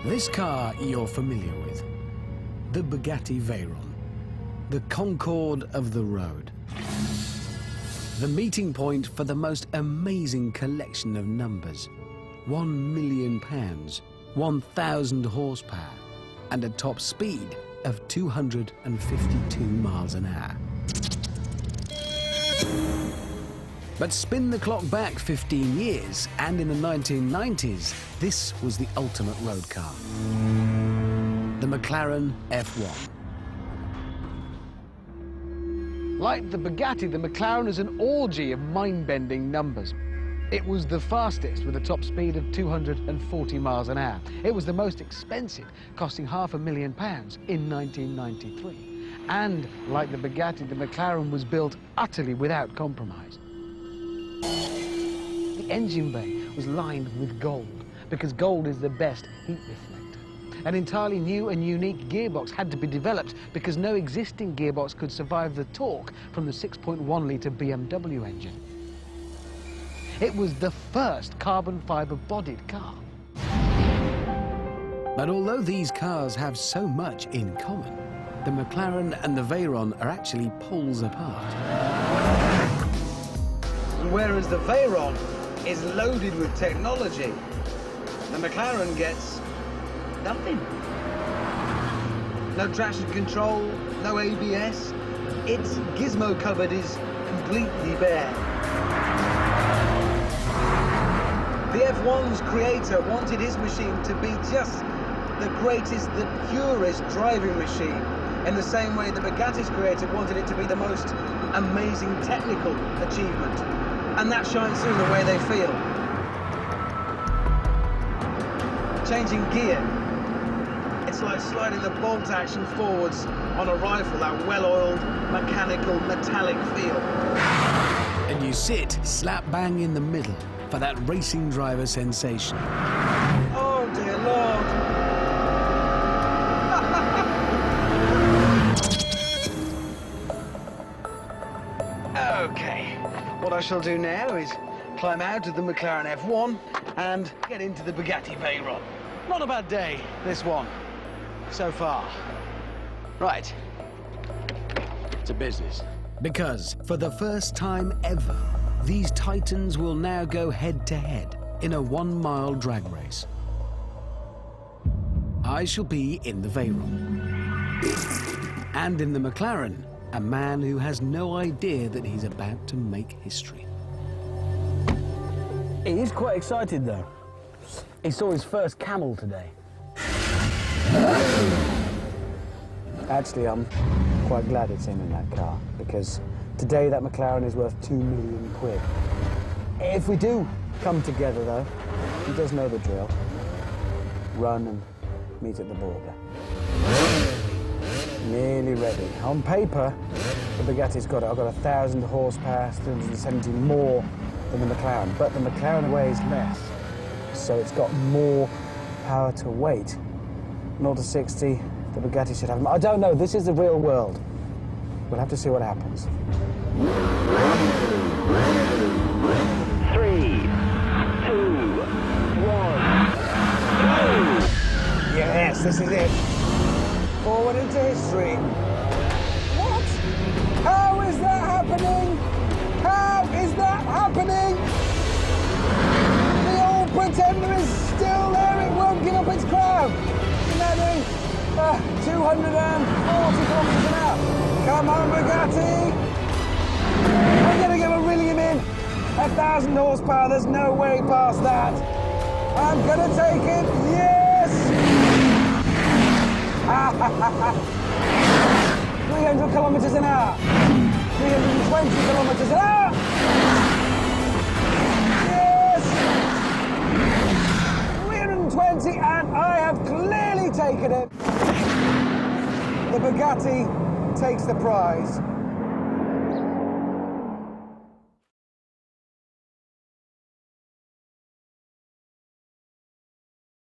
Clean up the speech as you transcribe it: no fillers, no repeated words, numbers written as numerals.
This car you're familiar with, the Bugatti Veyron, the Concorde of the road. The meeting point for the most amazing collection of numbers. £1 million, 1,000 horsepower, and a top speed of 252 miles an hour. But spin the clock back 15 years, and in the 1990s, this was the ultimate road car. The McLaren F1. Like the Bugatti, the McLaren is an orgy of mind-bending numbers. It was the fastest, with a top speed of 240 miles an hour. It was the most expensive, costing £500,000 in 1993. And like the Bugatti, the McLaren was built utterly without compromise. The engine bay was lined with gold, because gold is the best heat reflector. An entirely new and unique gearbox had to be developed because no existing gearbox could survive the torque from the 6.1-litre BMW engine. It was the first carbon fibre bodied car. But although these cars have so much in common, the McLaren and the Veyron are actually poles apart. Whereas the Veyron is loaded with technology, the McLaren gets nothing. No traction control, no ABS. Its gizmo cupboard is completely bare. The F1's creator wanted his machine to be just the greatest, the purest driving machine, in the same way the Bugatti's creator wanted it to be the most amazing technical achievement. And that shines through the way they feel. Changing gear, it's like sliding the bolt action forwards on a rifle, that well-oiled, mechanical, metallic feel. And you sit slap bang in the middle for that racing driver sensation. Oh dear Lord. Okay, what I shall do now is climb out of the McLaren F1 and get into the Bugatti Veyron. Not a bad day, this one, so far. Right, to business. Because for the first time ever, these titans will now go head-to-head in a 1-mile drag race. I shall be in the Veyron. And in the McLaren, a man who has no idea that he's about to make history. He is quite excited, though. He saw his first camel today. Actually, I'm quite glad it's him in that car, because today that McLaren is worth £2 million. If we do come together, though, he does know the drill. Run and meet at the border. Nearly ready. On paper, the Bugatti's got it. I've got 1,000 horsepower, 370 more than the McLaren, but the McLaren weighs less, so it's got more power to weight. 0 to 60, the Bugatti should have. I don't know. This is the real world. We'll have to see what happens. 3, 2, 1, go! Yes, this is it. Forward into history. What? How is that happening? How is that happening? The old Pretender is still there. It won't give up its crown. Isn't that doing 240 kilometers an hour? Come on, Bugatti. I'm going to give a reeling him in. 1,000 horsepower. There's no way past that. I'm going to take it. Yes! 300 kilometers an hour. 320 kilometers an hour. Yes! 320, and I have clearly taken it. The Bugatti takes the prize.